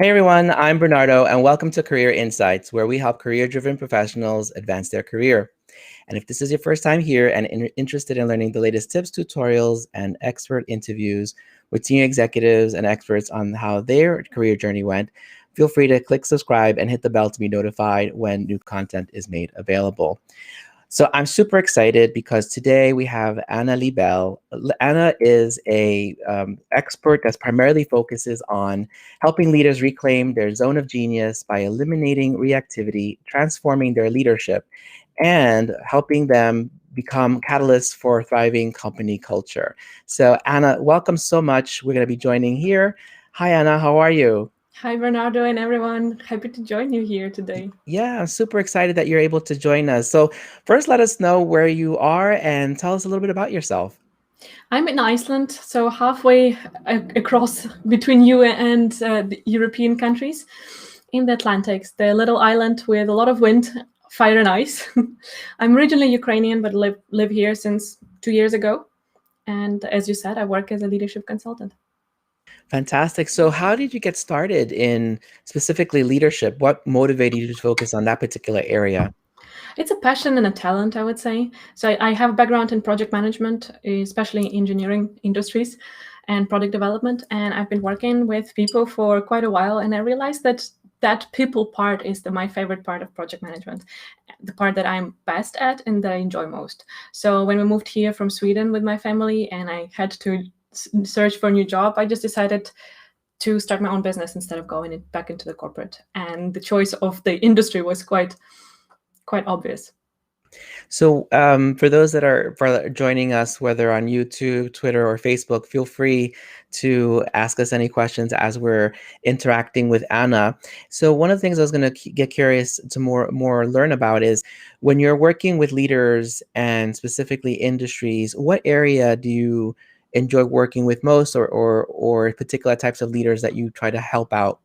Hey everyone, I'm Bernardo, and welcome to Career Insights, where we help career-driven professionals advance their career. And if this is your first time here and interested in learning the latest tips, tutorials, and expert interviews with senior executives and experts on how their career journey went, feel free to click subscribe and hit the bell to be notified when new content is made available. So I'm super excited because today we have Anna Liebel. Anna is a expert that primarily focuses on helping leaders reclaim their zone of genius by eliminating reactivity, transforming their leadership, and helping them become catalysts for thriving company culture. So Anna, welcome so much. We're going to be joining here. Hi, Anna. How are you? Hi, Bernardo and everyone. Happy to join you here today. Yeah, I'm super excited that you're able to join us. So first, let us know where you are and tell us a little bit about yourself. I'm in Iceland, so halfway across between you and the European countries in the Atlantic, the little island with a lot of wind, fire, and ice. I'm originally Ukrainian, but live here since 2 years ago. And as you said, I work as a leadership consultant. Fantastic. So how did you get started in specifically leadership? What motivated you to focus on that particular area? It's a passion and a talent, I would say. So I have a background in project management, especially in engineering industries and product development. And I've been working with people for quite a while. And I realized that people part is my favorite part of project management, the part that I'm best at and that I enjoy most. So when we moved here from Sweden with my family and I had to search for a new job, I just decided to start my own business instead of going back into the corporate. And the choice of the industry was quite obvious. So for those that are joining us, whether on YouTube, Twitter, or Facebook, feel free to ask us any questions as we're interacting with Anna. So one of the things I was going to get curious to more learn about is when you're working with leaders and specifically industries, what area do you enjoy working with most, or particular types of leaders that you try to help out?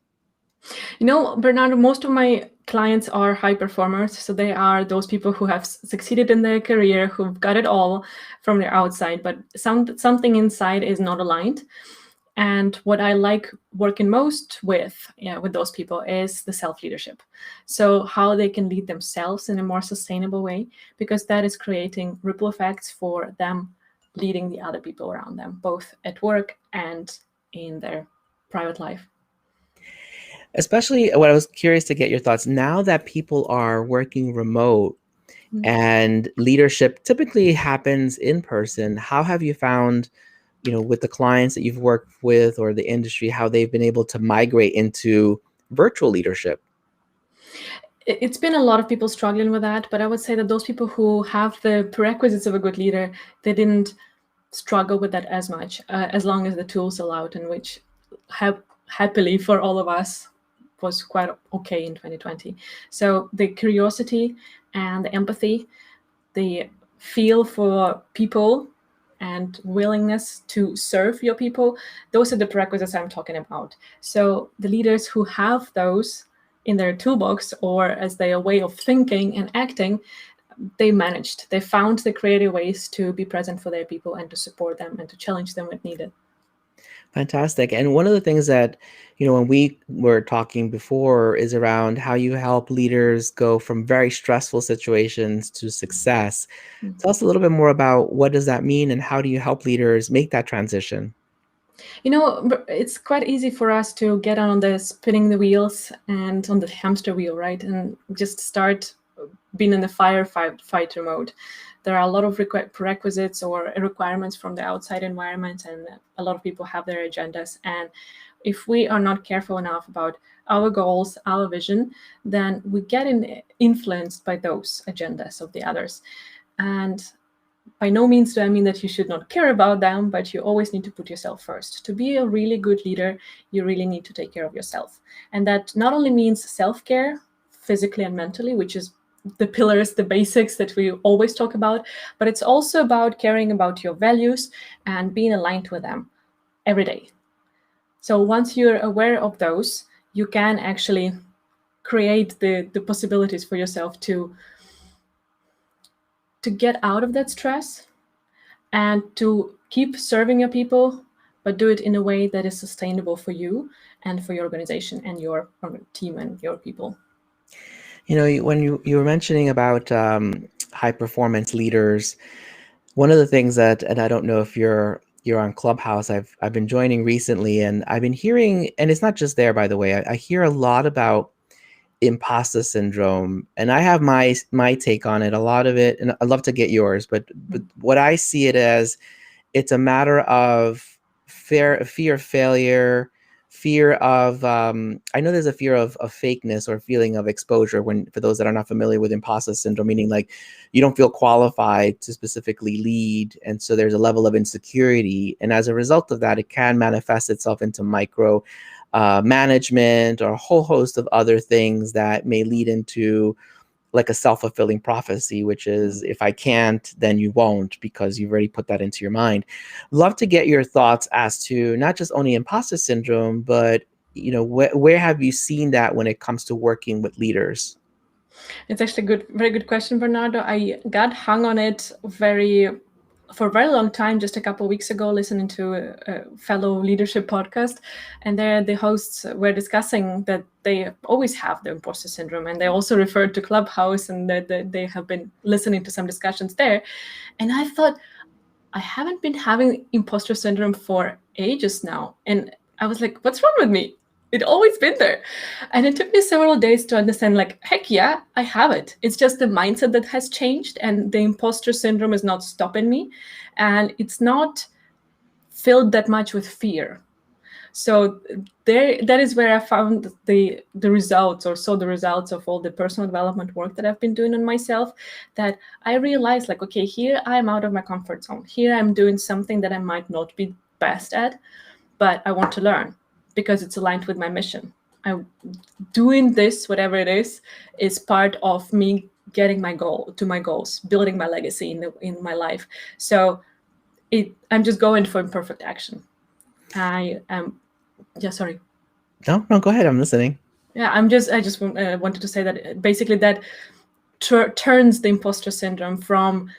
You know, Bernardo, most of my clients are high performers. So they are those people who have succeeded in their career, who've got it all from their outside, but something inside is not aligned. And what I like working most with those people is the self-leadership. So how they can lead themselves in a more sustainable way, because that is creating ripple effects for them leading the other people around them, both at work and in their private life. Especially what I was curious to get your thoughts now that people are working remote and leadership typically happens in person. How have you found, with the clients that you've worked with or the industry, how they've been able to migrate into virtual leadership? It's been a lot of people struggling with that, but I would say that those people who have the prerequisites of a good leader, they didn't struggle with that as much, as long as the tools allowed, and which happily for all of us was quite okay in 2020. So the curiosity and the empathy, the feel for people and willingness to serve your people, those are the prerequisites I'm talking about. So the leaders who have those in their toolbox or as their way of thinking and acting, they found the creative ways to be present for their people and to support them and to challenge them when needed. Fantastic. And one of the things that, when we were talking before is around how you help leaders go from very stressful situations to success. Tell us a little bit more about what does that mean and how do you help leaders make that transition? It's quite easy for us to get on the spinning the wheels and on the hamster wheel, right? And just start being in the firefighter mode. There are a lot of prerequisites or requirements from the outside environment, and a lot of people have their agendas. And if we are not careful enough about our goals, our vision, then we get influenced by those agendas of the others. And by no means do I mean that you should not care about them, but you always need to put yourself first. To be a really good leader, you really need to take care of yourself. And that not only means self-care, physically and mentally, which is the pillars, the basics that we always talk about, but it's also about caring about your values and being aligned with them every day. So once you're aware of those, you can actually create the possibilities for yourself to get out of that stress and to keep serving your people, but do it in a way that is sustainable for you and for your organization and your team and your people. When you were mentioning about high performance leaders, one of the things that, and I don't know if you're on Clubhouse, I've been joining recently, and I've been hearing, and it's not just there, by the way, I hear a lot about imposter syndrome, and I have my take on it. A lot of it, and I'd love to get yours, but what I see it as, it's a matter of fear of failure, fear of I know there's a fear of fakeness or feeling of exposure, when, for those that are not familiar with imposter syndrome, meaning like you don't feel qualified to specifically lead, and so there's a level of insecurity, and as a result of that, it can manifest itself into micro management or a whole host of other things that may lead into like a self-fulfilling prophecy, which is, if I can't, then you won't, because you've already put that into your mind. Love to get your thoughts as to not just only imposter syndrome, but where have you seen that when it comes to working with leaders? It's actually a very good question, Bernardo. I got hung on it for a very long time, just a couple of weeks ago, listening to a fellow leadership podcast, and there the hosts were discussing that they always have the imposter syndrome, and they also referred to Clubhouse, and that they have been listening to some discussions there. And I thought, I haven't been having imposter syndrome for ages now, and I was like, what's wrong with me? It always been there. And it took me several days to understand, like, heck yeah, I have it. It's just the mindset that has changed, and the imposter syndrome is not stopping me, and it's not filled that much with fear. So that is where I found the results, or saw the results of all the personal development work that I've been doing on myself, that I realized, like, okay, here I'm out of my comfort zone. Here I'm doing something that I might not be best at, but I want to learn because it's aligned with my mission. Doing this, whatever it is part of me getting my goals, building my legacy in my life. So I'm just going for imperfect action. Sorry. No, go ahead. I'm listening. Yeah, I just wanted to say that basically that turns the imposter syndrome from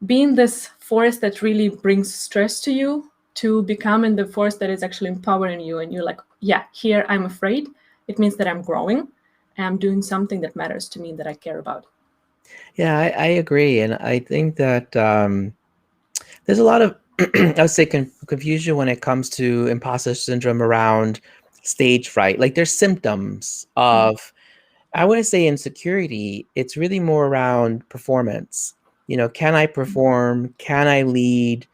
being this force that really brings stress to you to becoming the force that is actually empowering you. And you're like, yeah, here I'm afraid. It means that I'm growing and I'm doing something that matters to me, that I care about. Yeah, I agree. And I think that there's a lot of, I would say, confusion when it comes to imposter syndrome around stage fright. Like, there's symptoms of, I wouldn't say insecurity. It's really more around performance. Can I perform? Can I lead?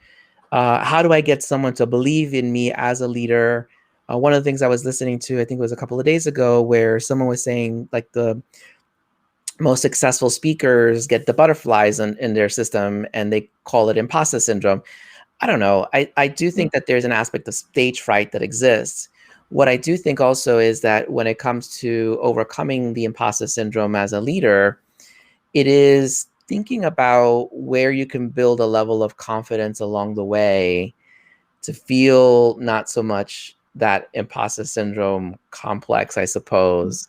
How do I get someone to believe in me as a leader? One of the things I was listening to, I think it was a couple of days ago, where someone was saying, like, the most successful speakers get the butterflies in their system, and they call it imposter syndrome. I don't know. I do think that there's an aspect of stage fright that exists. What I do think also is that when it comes to overcoming the imposter syndrome as a leader, it is thinking about where you can build a level of confidence along the way to feel not so much that imposter syndrome complex, I suppose.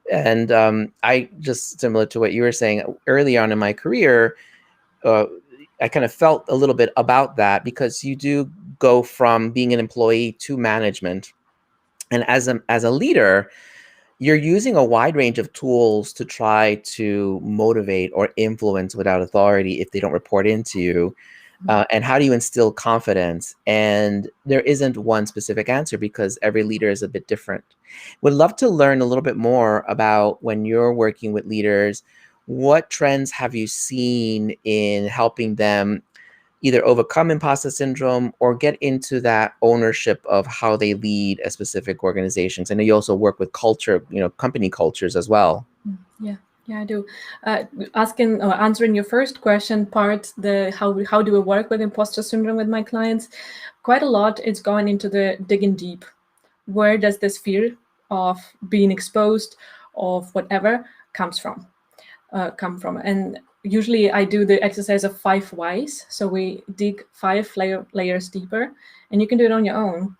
And I just, similar to what you were saying early on in my career, I kind of felt a little bit about that, because you do go from being an employee to management. And as a leader, you're using a wide range of tools to try to motivate or influence without authority if they don't report into you. And how do you instill confidence? And there isn't one specific answer, because every leader is a bit different. Would love to learn a little bit more about, when you're working with leaders, what trends have you seen in helping them either overcome imposter syndrome or get into that ownership of how they lead a specific organizations? I know you also work with culture, company cultures as well. Yeah, I do. Answering your first question part, how do we work with imposter syndrome with my clients? Quite a lot. It's going into the digging deep. Where does this fear of being exposed, of whatever, come from? And usually I do the exercise of 5 whys. So we dig 5 layers deeper, and you can do it on your own.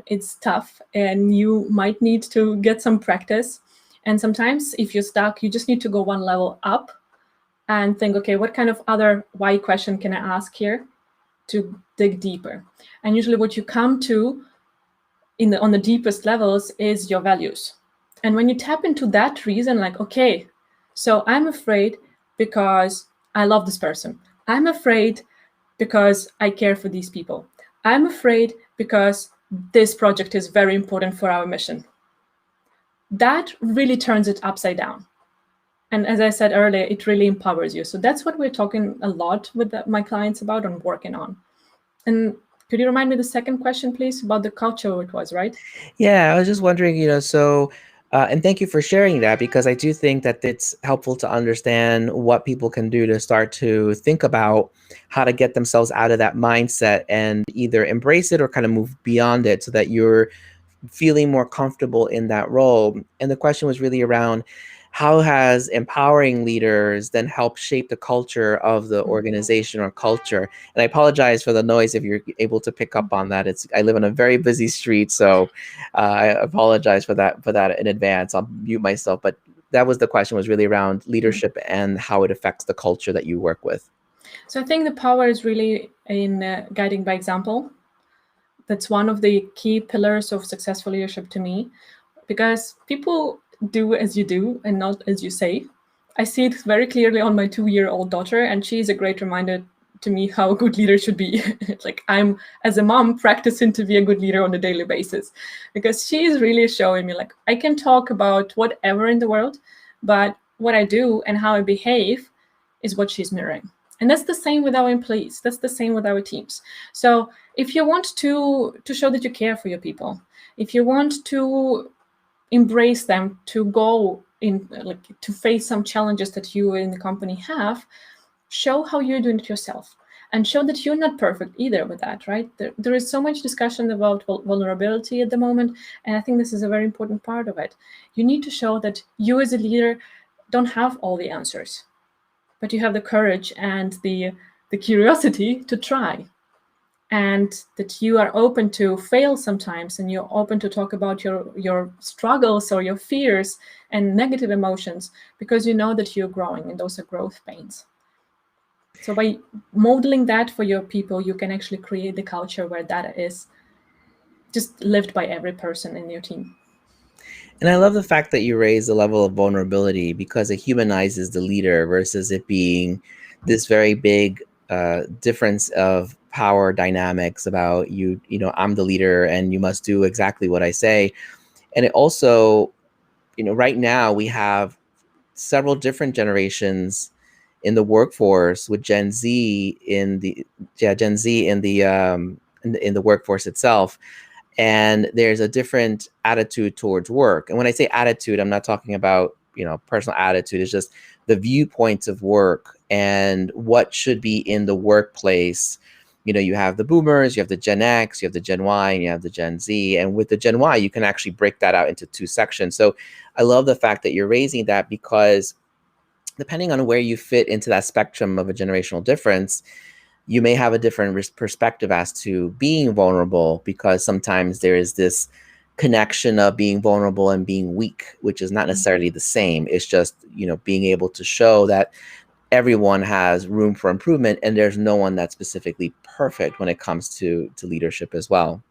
It's tough, and you might need to get some practice. And sometimes if you're stuck, you just need to go one level up and think, okay, what kind of other why question can I ask here? to dig deeper. And usually what you come to on the deepest levels is your values. And when you tap into that reason, like, okay, so I'm afraid because I love this person. I'm afraid because I care for these people. I'm afraid because this project is very important for our mission. That really turns it upside down. And as I said earlier, it really empowers you. So that's what we're talking a lot with my clients about and working on. And could you remind me the second question, please, about the culture it was, right? Yeah, I was just wondering, and thank you for sharing that, because I do think that it's helpful to understand what people can do to start to think about how to get themselves out of that mindset and either embrace it or kind of move beyond it so that you're feeling more comfortable in that role. And the question was really around how has empowering leaders then helped shape the culture of the organization or culture. And I apologize for the noise if you're able to pick up on that. I live on a very busy street, so I apologize for that in advance. I'll mute myself, but that was the question, was really around leadership and how it affects the culture that you work with. So I think the power is really in guiding by example. That's one of the key pillars of successful leadership to me, because people do as you do and not as you say. I see it very clearly on my 2-year-old daughter, and she's a great reminder to me how a good leader should be. Like, I'm, as a mom, practicing to be a good leader on a daily basis, because she's really showing me, like, I can talk about whatever in the world, but what I do and how I behave is what she's mirroring. And that's the same with our employees. That's the same with our teams. So if you want to show that you care for your people, if you want to embrace them, to go in, like, to face some challenges that you in the company have, show how you're doing it yourself, and show that you're not perfect either with that, right? There is so much discussion about vulnerability at the moment, and I think this is a very important part of it. You need to show that you as a leader don't have all the answers, but you have the courage and the curiosity to try, and that you are open to fail sometimes, and you're open to talk about your struggles or your fears and negative emotions, because you know that you're growing, and those are growth pains. So by modeling that for your people, you can actually create the culture where that is just lived by every person in your team. And I love the fact that you raise the level of vulnerability, because it humanizes the leader versus it being this very big difference of power dynamics about I'm the leader and you must do exactly what I say. And it also, right now we have several different generations in the workforce, with Gen Z in the in the workforce itself. And there's a different attitude towards work. And when I say attitude, I'm not talking about personal attitude. It's just the viewpoints of work and what should be in the workplace. You have the boomers, you have the Gen X, you have the Gen Y, and you have the Gen Z. And with the Gen Y, you can actually break that out into two sections. So I love the fact that you're raising that, because depending on where you fit into that spectrum of a generational difference, you may have a different perspective as to being vulnerable, because sometimes there is this connection of being vulnerable and being weak, which is not necessarily the same. It's just, being able to show that everyone has room for improvement, and there's no one that's specifically perfect when it comes to leadership as well.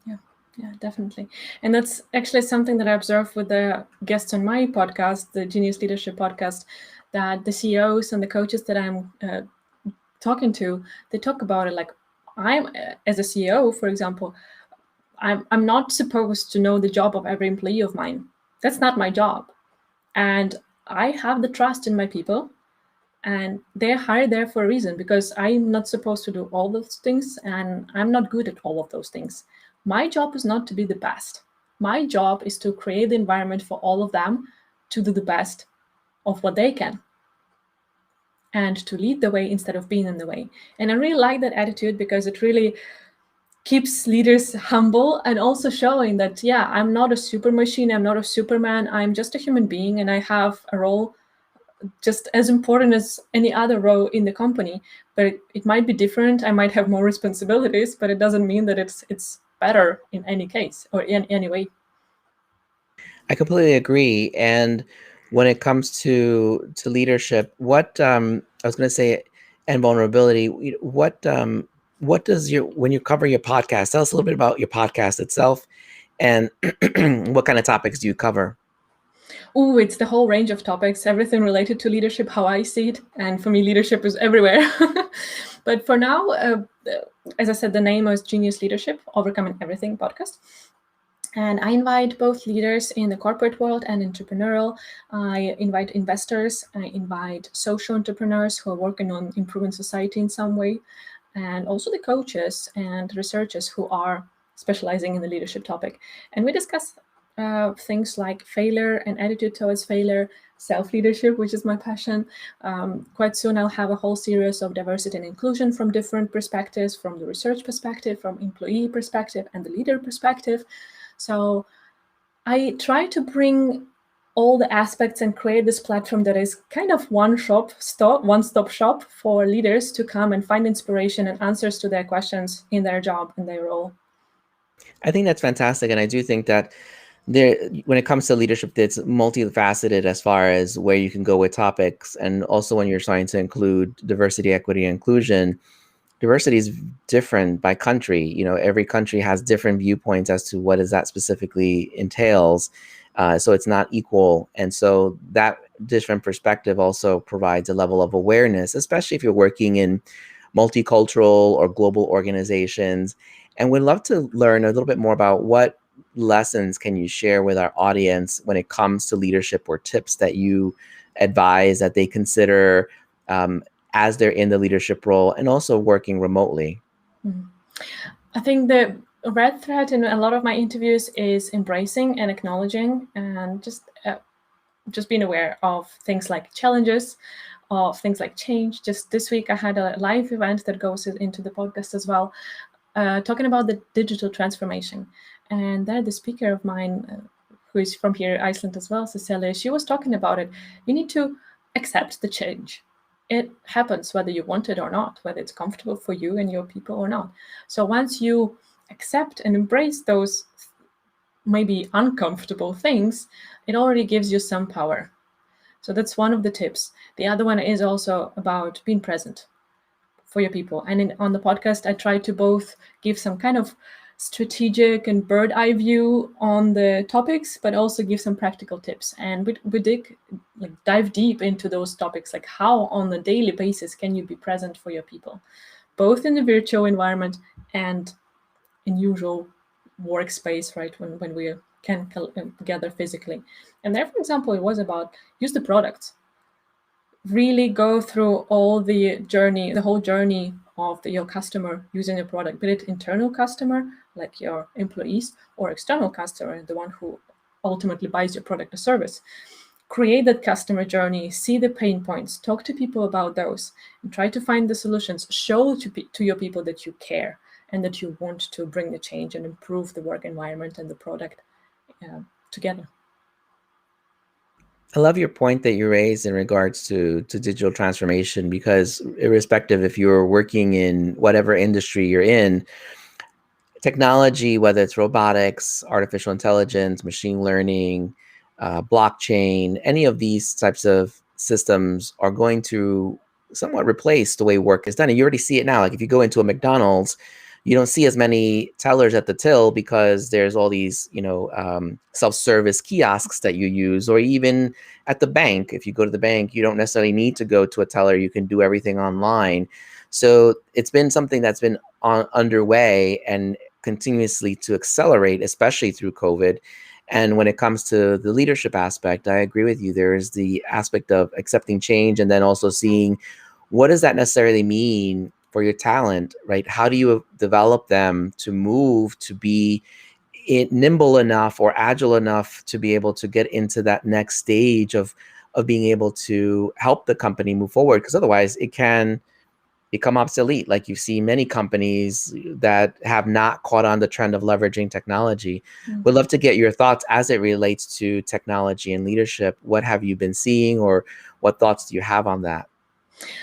Yeah, definitely. And that's actually something that I observed with the guests on my podcast, the Genius Leadership podcast, that the CEOs and the coaches that I'm talking to, they talk about it like, I'm, as a CEO, for example, I'm not supposed to know the job of every employee of mine. That's not my job. And I have the trust in my people, and they're hired there for a reason, because I'm not supposed to do all those things, and I'm not good at all of those things. My job is not to be the best. My job is to create the environment for all of them to do the best of what they can, and to lead the way instead of being in the way. And I really like that attitude, because it really keeps leaders humble, and also showing that, yeah, I'm not a super machine, I'm not a Superman, I'm just a human being, and I have a role just as important as any other role in the company. But it might be different, I might have more responsibilities, but it doesn't mean that it's better in any case or in any way. I completely agree. And when it comes to leadership, what I was going to say, and vulnerability, what what does when you cover your podcast, tell us a little bit about your podcast itself and what kind of topics do you cover? Oh, it's the whole range of topics, everything related to leadership, how I see it. And for me, leadership is everywhere. But for now, as I said, the name is Genius Leadership, Overcoming Everything podcast. And I invite both leaders in the corporate world and entrepreneurial. I invite investors. I invite social entrepreneurs who are working on improving society in some way. And also the coaches and researchers who are specializing in the leadership topic. And we discuss things like failure and attitude towards failure, self-leadership, which is my passion. Quite soon I'll have a whole series of diversity and inclusion from different perspectives, from the research perspective, from employee perspective, and the leader perspective. So I try to bring all the aspects and create this platform that is kind of one-stop shop for leaders to come and find inspiration and answers to their questions in their job and their role. I think that's fantastic. And I do think that when it comes to leadership, it's multifaceted as far as where you can go with topics. And also when you're trying to include diversity, equity, and inclusion, diversity is different by country. Every country has different viewpoints as to what does that specifically entails. So it's not equal. And so that different perspective also provides a level of awareness, especially if you're working in multicultural or global organizations. And we'd love to learn a little bit more about what lessons can you share with our audience when it comes to leadership, or tips that you advise that they consider as they're in the leadership role and also working remotely? I think the red thread in a lot of my interviews is embracing and acknowledging, and just being aware of things like challenges, of things like change. Just this week I had a live event that goes into the podcast as well, talking about the digital transformation. And there the speaker of mine, who is from here, Iceland as well, Cecilia, she was talking about it. You need to accept the change. It happens whether you want it or not, whether it's comfortable for you and your people or not. So once you accept and embrace those maybe uncomfortable things, it already gives you some power. So that's one of the tips. The other one is also about being present for your people. And on the podcast, I try to both give some kind of strategic and bird eye view on the topics, but also give some practical tips. And we dive deep into those topics, like how on a daily basis can you be present for your people, both in the virtual environment and in usual workspace, right, when we can gather physically. And there, for example, it was about use the products. Really go through all the whole journey of your customer using your product, be it internal customer, like your employees, or external customer, the one who ultimately buys your product or service. Create that customer journey, see the pain points, talk to people about those, and try to find the solutions. Show to your people that you care and that you want to bring the change and improve the work environment and the product together. I love your point that you raised in regards to digital transformation, because irrespective if you're working in whatever industry you're in, technology, whether it's robotics, artificial intelligence, machine learning, blockchain, any of these types of systems are going to somewhat replace the way work is done. And you already see it now. Like if you go into a McDonald's, you don't see as many tellers at the till because there's all these, self-service kiosks that you use. Or even at the bank, if you go to the bank, you don't necessarily need to go to a teller. You can do everything online. So it's been something that's been underway and continuously to accelerate, especially through COVID. And when it comes to the leadership aspect, I agree with you. There is the aspect of accepting change and then also seeing what does that necessarily mean for your talent, right? How do you develop them to move, to be nimble enough or agile enough to be able to get into that next stage of being able to help the company move forward? Because otherwise it can become obsolete. Like you see many companies that have not caught on the trend of leveraging technology. Would love to get your thoughts as it relates to technology and leadership. What have you been seeing, or what thoughts do you have on that?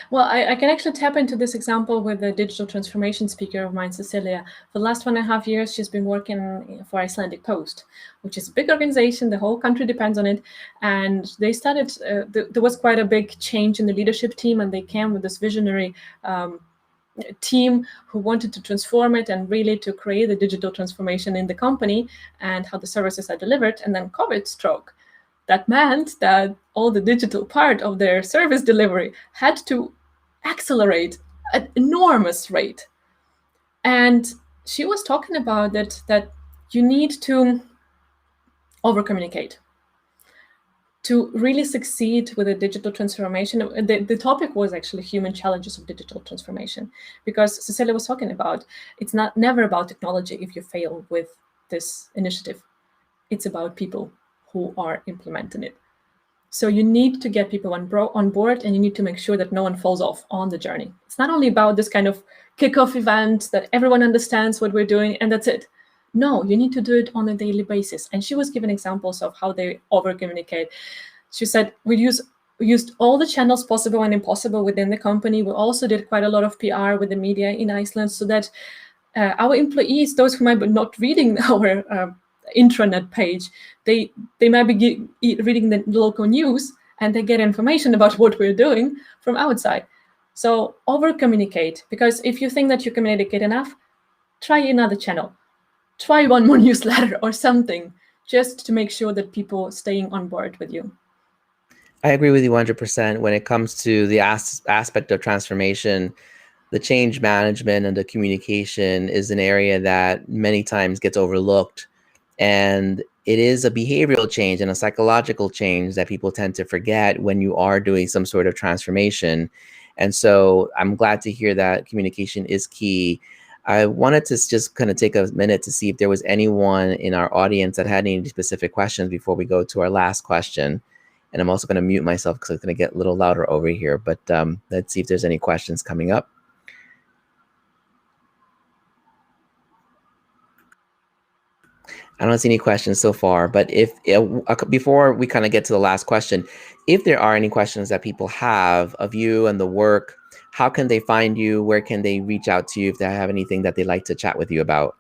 Well, I can actually tap into this example with the digital transformation speaker of mine, Cecilia. For the last 1.5 years, she's been working for Icelandic Post, which is a big organization. The whole country depends on it. And they started, there was quite a big change in the leadership team, and they came with this visionary team who wanted to transform it and really to create the digital transformation in the company and how the services are delivered. And then COVID struck. That meant that all the digital part of their service delivery had to accelerate at an enormous rate. And she was talking about that you need to over communicate to really succeed with a digital transformation. The topic was actually human challenges of digital transformation, because Cecilia was talking about it's never about technology if you fail with this initiative. It's about people who are implementing it. So you need to get people on board, and you need to make sure that no one falls off on the journey. It's not only about this kind of kickoff event that everyone understands what we're doing and that's it. No, you need to do it on a daily basis. And she was giving examples of how they over-communicate. She said, we used all the channels possible and impossible within the company. We also did quite a lot of PR with the media in Iceland, so that our employees, those who might be not reading our intranet page, they might be reading the local news, and they get information about what we're doing from outside. So over-communicate, because if you think that you communicate enough, try another channel. Try one more newsletter or something, just to make sure that people are staying on board with you. I agree with you 100%. When it comes to the aspect of transformation, the change management and the communication is an area that many times gets overlooked. And it is a behavioral change and a psychological change that people tend to forget when you are doing some sort of transformation. And so I'm glad to hear that communication is key. I wanted to just kind of take a minute to see if there was anyone in our audience that had any specific questions before we go to our last question. And I'm also going to mute myself because it's going to get a little louder over here. But let's see if there's any questions coming up. I don't see any questions so far, but before we kind of get to the last question, if there are any questions that people have of you and the work, how can they find you? Where can they reach out to you if they have anything that they'd like to chat with you about?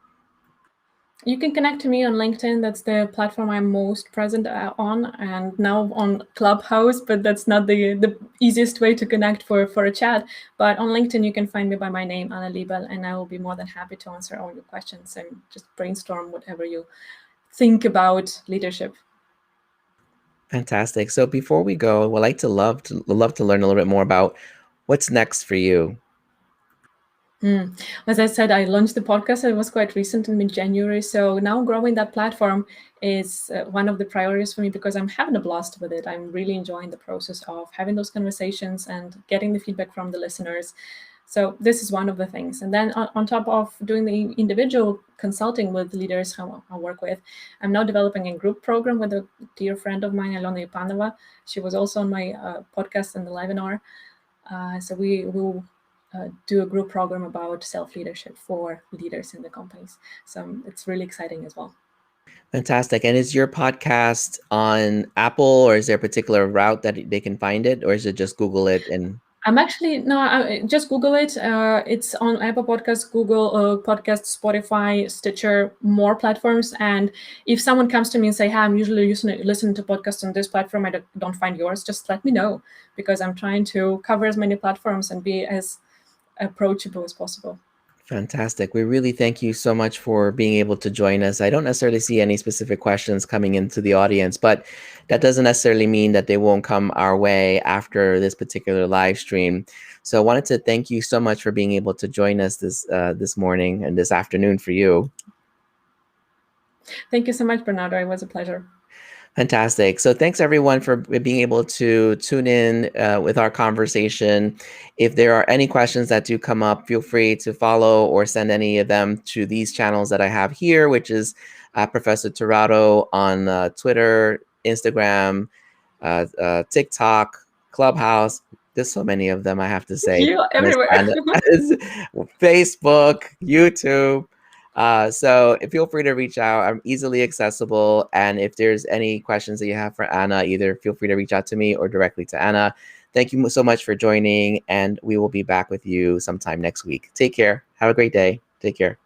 You can connect to me on LinkedIn. That's the platform I'm most present on, and now on Clubhouse, but that's not the easiest way to connect for a chat. But on LinkedIn, you can find me by my name, Anna Liebel, and I will be more than happy to answer all your questions and just brainstorm whatever you think about leadership. Fantastic. So before we go, we'd like to love to learn a little bit more about what's next for you. As I said, I launched the podcast. It was quite recent in mid-January. So now growing that platform is one of the priorities for me, because I'm having a blast with it. I'm really enjoying the process of having those conversations and getting the feedback from the listeners. So this is one of the things. And then on top of doing the individual consulting with leaders who I work with, I'm now developing a group program with a dear friend of mine, Alona Ipanova. She was also on my podcast and the webinar. So we will do a group program about self-leadership for leaders in the companies. So it's really exciting as well. Fantastic. And is your podcast on Apple, or is there a particular route that they can find it, or is it just Google it? And I'm actually, no, just Google it. It's on Apple Podcasts, Google Podcasts, Spotify, Stitcher, more platforms. And if someone comes to me and say, hey, I'm usually listening to podcasts on this platform, I don't find yours, just let me know, because I'm trying to cover as many platforms and be as approachable as possible. Fantastic. We really thank you so much for being able to join us. I don't necessarily see any specific questions coming into the audience, but that doesn't necessarily mean that they won't come our way after this particular live stream. So I wanted to thank you so much for being able to join us this morning and this afternoon for you. Thank you so much, Bernardo. It was a pleasure. Fantastic. So thanks everyone for being able to tune in with our conversation. If there are any questions that do come up, feel free to follow or send any of them to these channels that I have here, which is Professor Tirado on Twitter, Instagram, TikTok, Clubhouse. There's so many of them, I have to say. You everywhere. Facebook, YouTube. So feel free to reach out. I'm easily accessible. And if there's any questions that you have for Anna, either feel free to reach out to me or directly to Anna. Thank you so much for joining, and we will be back with you sometime next week. Take care. Have a great day. Take care.